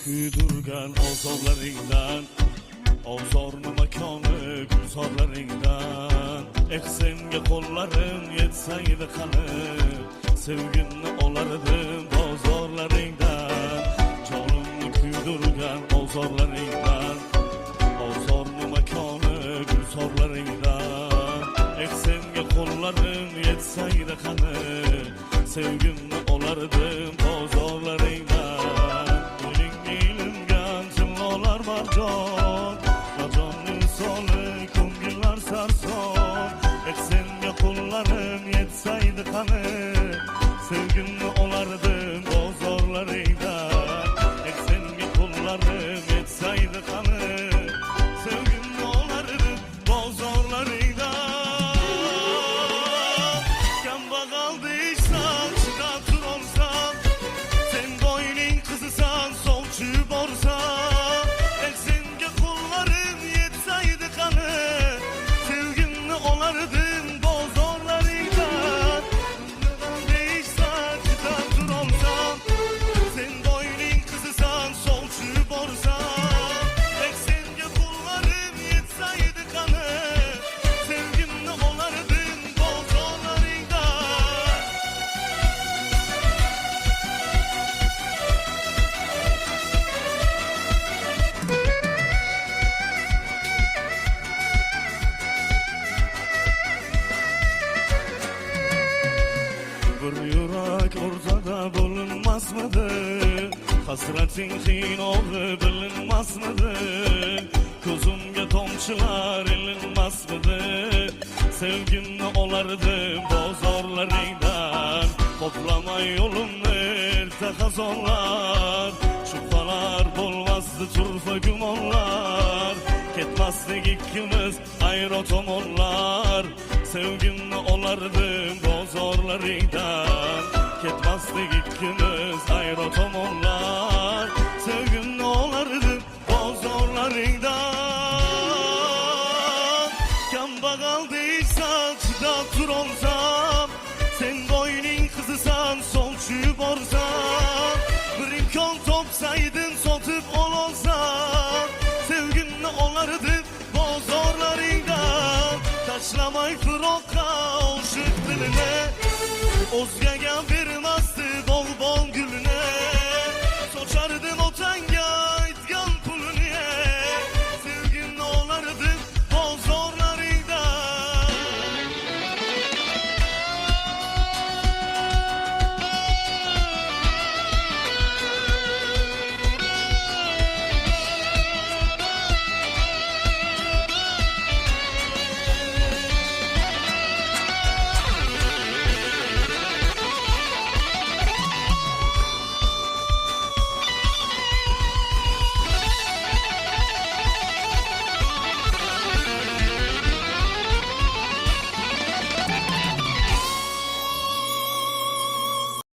kuydirgan ozorlaringdan, ozorni makoni gulzorlaringdan. Senga qo'llarim yetsaydi qani, sevgimni olardim bozorlaringdan. Jonimni kuydirgan ozorlaringdan, ozorni makoni gulzorlaringdan. Senga qo'llarim yetsaydi qani, sevgimni olardim bozorlaringdan. Yo'lingga ilingan jillolar marjon, rajonning soli ko'ngillar sarson. Senga qo'llarim yetsaydi qani, sevgimni olardim bozorlaringdan. Senga qo'llarim yetsaydi qani, sevgimni olardim bozorlaringdan. Kambag'al deysan, chidab turolsan, sen boyning qizisan, sovchi borsan. Senga qo'llarim yetsaydi qani, sevgimni olardim bozorlaringdan. Deysan, chidab turolsan, sen boyning qizisan, sovchi borsan. Senga qo'llarim yetsaydi qani, sevgimni olardim bozorlaringdan. Bir yurak o'rtada bo'linmasmidi? Hasrating qiynoqi bilinmasmidi? Ko'zimga tomchilar ilinmasmidi? Sevgimni olardim bozorlaringdan. Qoplamay yo'limni erta xazonlar, shubhalar bo'lmasdi turfa gumonlar. Ketmasdik ikkimiz ayro tomonlar, sevgimni olardim bozorlaringdan. Ketmasdik ikkimiz ayro tomonlar, sevgimni olardim bozorlaringdan. Kambag'al deysan, chidab turolsam, sen boyning qizisan, sovchi borsan. Bir imkon topsaydin sotib ololsam, sevgimni olardim bozorlaringdan. Tashlamay firoqqa oshiq dilini, o'zga